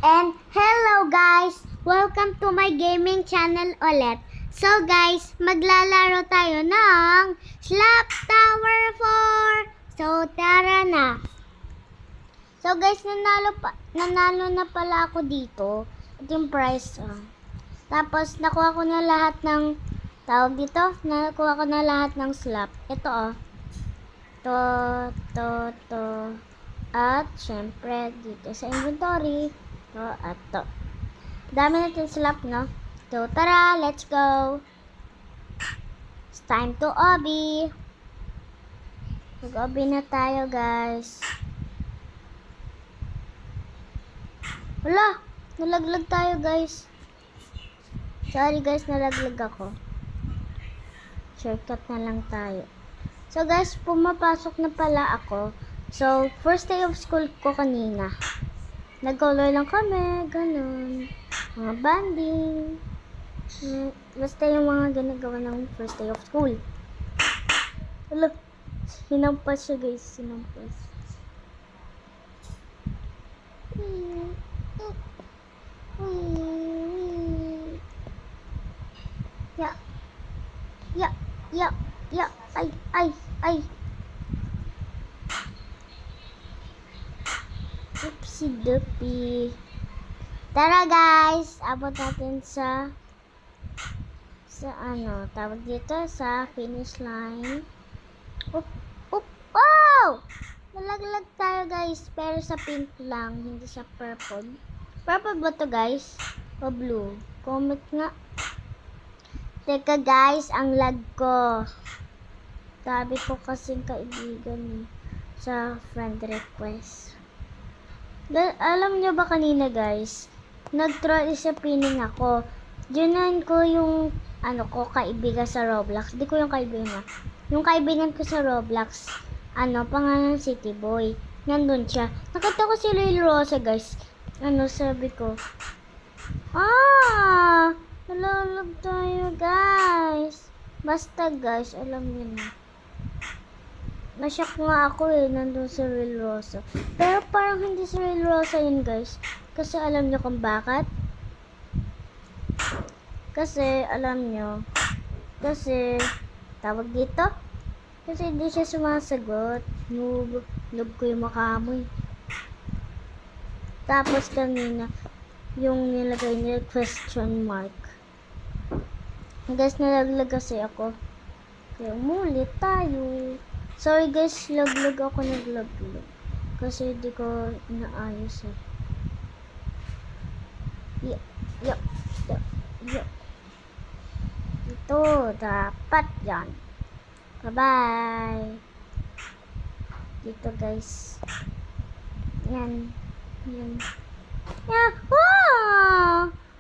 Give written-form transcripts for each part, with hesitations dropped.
And hello guys! Welcome to my gaming channel ulit. So guys, maglalaro tayo ng Slap Tower 4. So tara na. So guys, nanalo na pala ako dito. Ito yung prize. Tapos nakuha ko na lahat ng tawag dito. Nakuha ko na lahat ng slap. Ito to. At syempre dito sa inventory. At to. Dami natin slap, no? So, tara, let's go. It's time to obby. Mag-obby na tayo, guys. Wala, nalaglag tayo, guys. Sorry, guys, nalaglag ako. Shortcut na lang tayo. So, guys, pumapasok na pala ako. So, first day of school ko kanina. Nag-color lang kami, ganun. Mga banding. Basta yung mga ginagawa ng first day of school. Wala, hinampas siya, guys. Hinampas. Ya. Ay. Oopsie doopsie. Tara guys, abot natin sa tawag dito sa finish line. Oh! Nalaglag tayo guys, pero sa pink lang, hindi sa purple. Purple ba to guys? O blue? Comment nga. Teka guys, ang lag ko. Sabi ko kasing kaibigan sa friend request. Alam nyo ba kanina guys, nag-troll isa pining ako. Diyan ko yung kaibigan sa Roblox. Di ko yung kaibigan niya. Yung kaibigan ko sa Roblox, pangalan City Boy. Nandun siya. Nakita ko si Lil Rosa guys. Sabi ko, nalalag tayo guys. Basta guys, alam niyo na. Nashock nga ako nandun si Lil Rosa. Pero parang hindi si Lil Rosa yun guys. Kasi alam niyo kung bakit? Kasi tawag dito. Kasi hindi siya sumasagot. Noob ko yung makamoy. Tapos kanina, yung nilagay niya question mark. Guys, nalaglag kasi ako. Kaya umulit tayo. Sorry guys, naglag. Kasi hindi ko naayos Yeah. Ito, dapat yan. Bye-bye. Dito guys. Yan.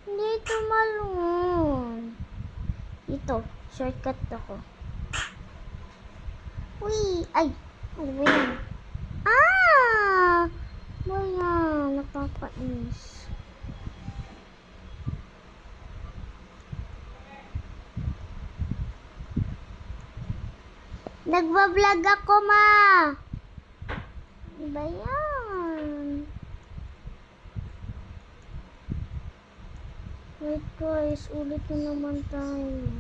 Hindi ito malun. Ito, shortcut ako. Uy! Ay! Ano ba yan? Nakakainis. Nagbablog ako, ma! Ano ba yan? Wait guys, ulit na naman tayo.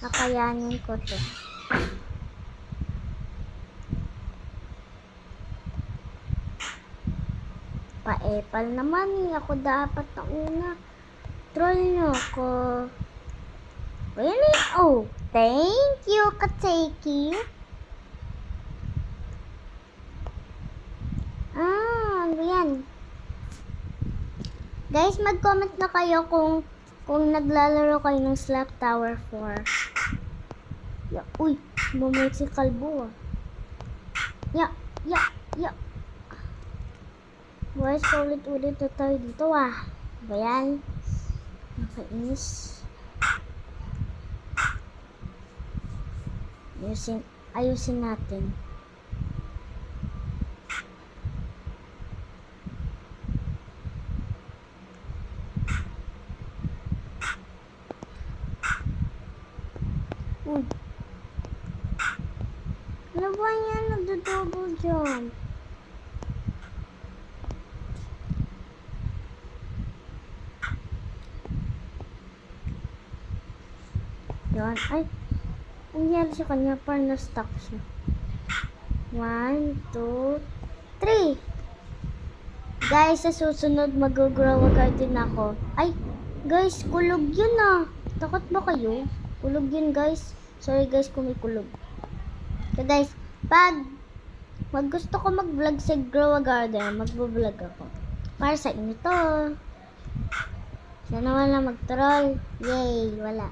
Kakayanin ko to. Pa-epal naman ako dapat na una. Troll nyo ako. Really? Oh, thank you, Kateki. Ano yan? Guys, mag-comment na kayo kung naglalaro kayo ng Slap Tower 4. Uy, bumalik si Kalbo. Ya. Boys, ulit na tayo dito Ba yan? Nakainis. Ayusin natin. Ano ba yan? Nagdo-double jump. 1. Ay, nangyari sa kanya. Parang na-stuck siya. 1, 2, 3. Guys, sa susunod mag-grow a garden ako. Ay, guys, kulog yun ah. Takot ba kayo? Kulog yun guys. Sorry guys kung may kulog. So guys, pag gusto ko mag-vlog sa grow a garden, mag-vlog ako. Para sa inyo to. Sana wala mag-troll. Yay, wala.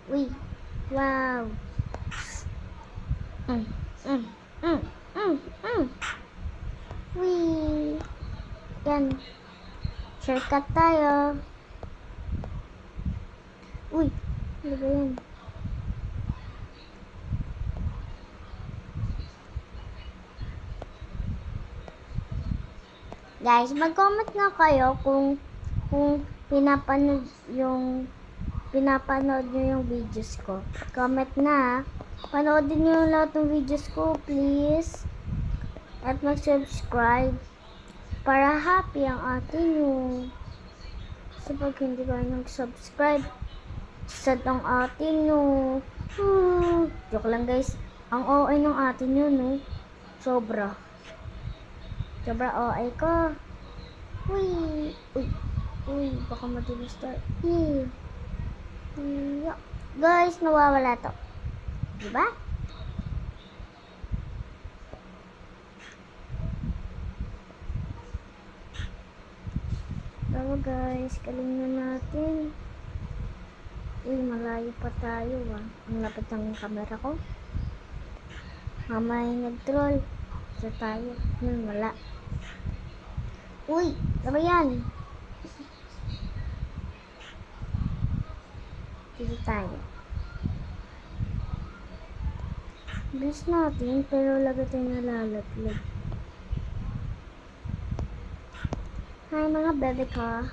Uy, wow. Uy. Yan. Shortcut tayo. Uy, ano ba yan? Guys, mag-comment nga kayo kung pinapanood nyo yung videos ko. Comment na. Panoodin nyo lahat ng videos ko, please. At mag-subscribe para happy ang atin nyo. Kasi pag hindi kayo nag-subscribe, sad ang atin nyo. Joke lang guys. Ang OA ng atin nyo, no? Sobra. Sobra OA ko. Uy, baka madilis tayo. Guys, nawawala to. Diba? Pero guys, galing natin. Uy, malayo pa tayo ah. Ang lapit ng camera ko. Mamay nag-troll. So tayo. Yun, wala. Uy, ano yan? Dito tayo. Bilis natin, pero lagi tayo nalalaglag. Hi mga bebe ka.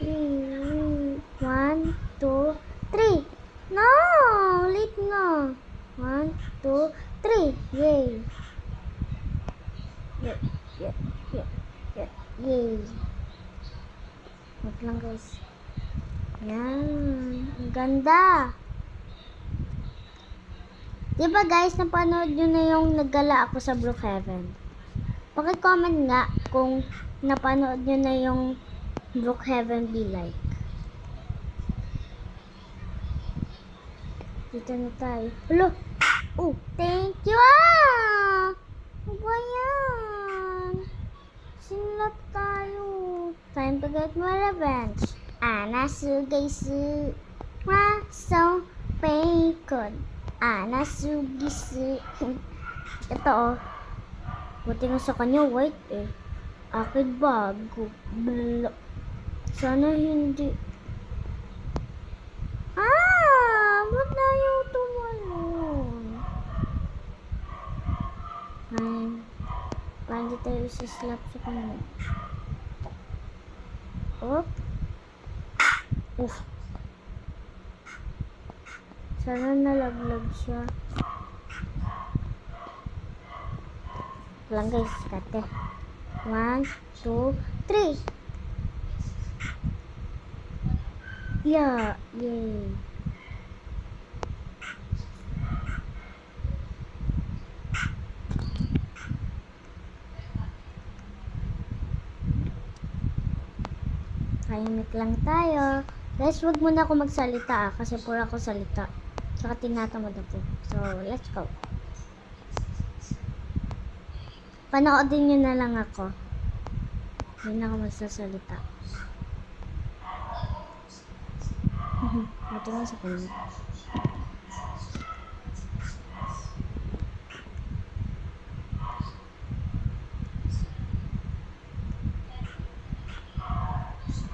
1, 2, 3. No! Late na. 1, 2, 3. Yay! Yay! Wait lang guys. Yan. Ang ganda. Diba guys, napanood nyo na yung naggala ako sa Brookhaven? Paki-comment nga kung napanood nyo na yung Brookhaven Be Like. Dito na tayo. Hello! Oh, thank you! Ano ba yan? Sinlat tayo. Time to get my revenge. Anasugay-su. Masong bacon. Anasugisu. Ito oh. Buti nga sa kanya white eh. Akin bago. Sana hindi. Ba't na yung tumalon? Paano di tayo isa-slap sa kanya? Oh. Uff. Sana nalaglag siya. Lang guys, kate. 1, 2, 3. Yeah, yay. Tahimik lang tayo. Guys, wag muna ako magsalita kasi pura ako salita. Saka tinatamad ako. So, let's go. Panoodin nyo na lang ako. Hindi na ako magsasalita. Ito nga sa kanya.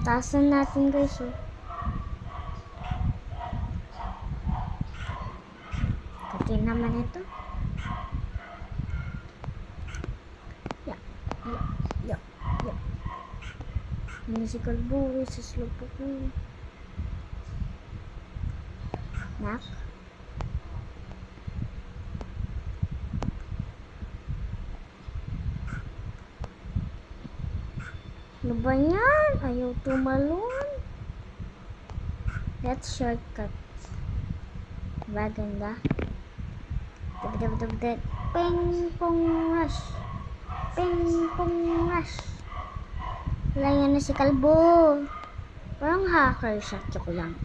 Taasan natin guys oh. Kati naman ito. Yeah. Musical boy sa slope ko. Nak. Ano ba yan? Ayaw tumalon. Let's shortcut. Diba ganda? Ping pong rush. Ping pong rush. Wala yan na si Kalbo. Parang hacker siya. Joke lang.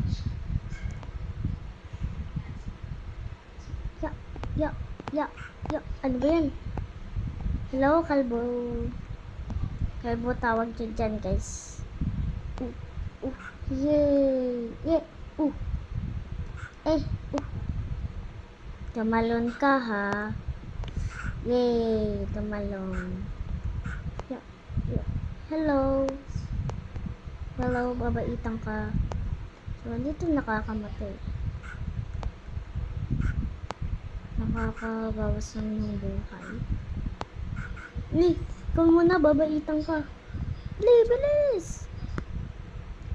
Ya. Ano ba yun? Hello, Kalbo. Kalbo tawag dyan dyan, guys. Yay. Tumalon ka, ha? Yay, tumalon. Ya. Hello. Hello, babaitang ka. So, dito nakakamatay. Nakakabawas ng buhay. Ikaw muna, babaitang ka. Bilis!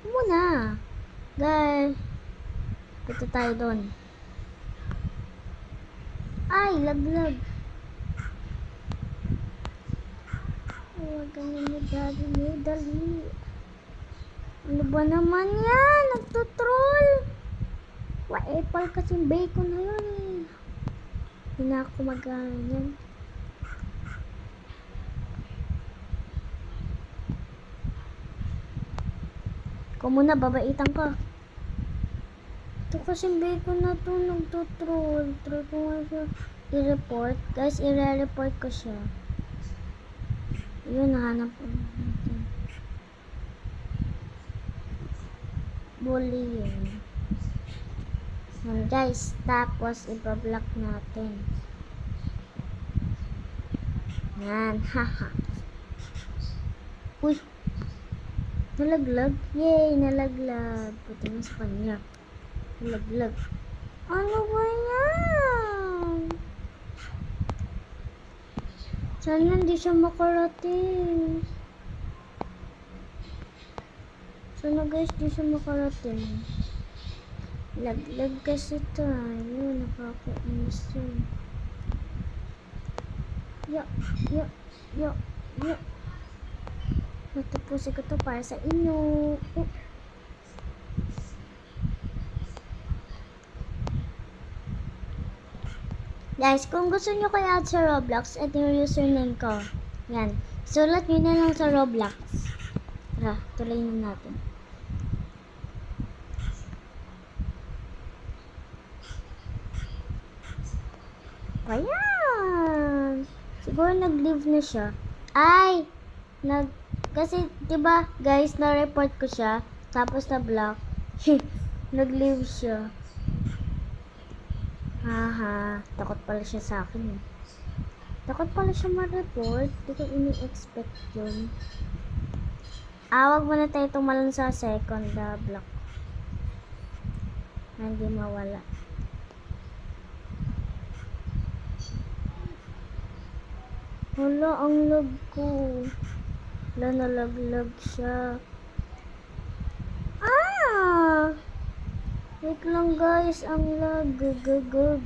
Ikaw muna. Guys, punta tayo doon. Ay, laglag. Huwag kang dali. Ano ba naman yan? Nagtutroll. Apple kasing bacon na yun eh. Hindi na ako mag-ganyan. Ikaw muna, babaitan ka. Ito kasing bacon na to, nagtutroll. Try ko nga siya i-report. Guys, i-report ko siya. Yun, nahanap ko natin. Bullying. Yan guys, tapos ipa-block natin. Yan, haha. Uy! Nalaglag? Yay! Nalaglag. Puti na sa kanya. Nalaglag. Ano ba yan? Sana hindi siya makarating. Sana guys, di siya makarating. Laglag kasi tayo. Nakakainis yun. Ya. Natapusin ko to para sa inyo. Guys, kung gusto nyo kaya sa Roblox, ito yung username ko. Yan. Sulat nyo na lang sa Roblox. Tara, tuloy na natin. Ayan. Siguro nag-leave na siya. Ay! Kasi, diba, guys, na-report ko siya. Tapos na-block. Nag-leave siya. Haha. Takot pala siya sa akin. Takot pala siya ma-report. Hindi ko ini-expect yun. Wag muna tayo tumalon sa second block. Hindi mawala. Wala, ang lag ko. Wala, nalaglag siya. Wait lang guys, ang lag. Gagagag.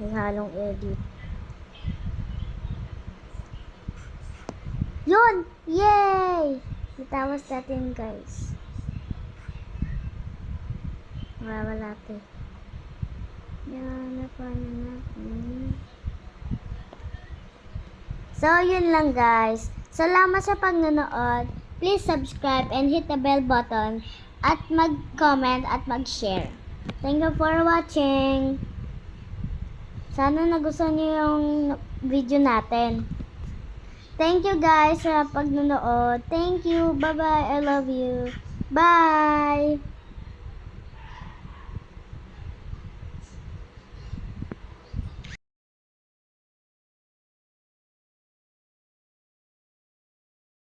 May halong edit. Yun! Yay! Itawas natin guys. Wala ito. Yan, paano natin. So, yun lang guys. Salamat sa pagnonood. Please subscribe and hit the bell button at mag-comment at mag-share. Thank you for watching. Sana nagustuhan niyo yung video natin. Thank you guys sa pagnonood. Thank you. Bye-bye. I love you. Bye!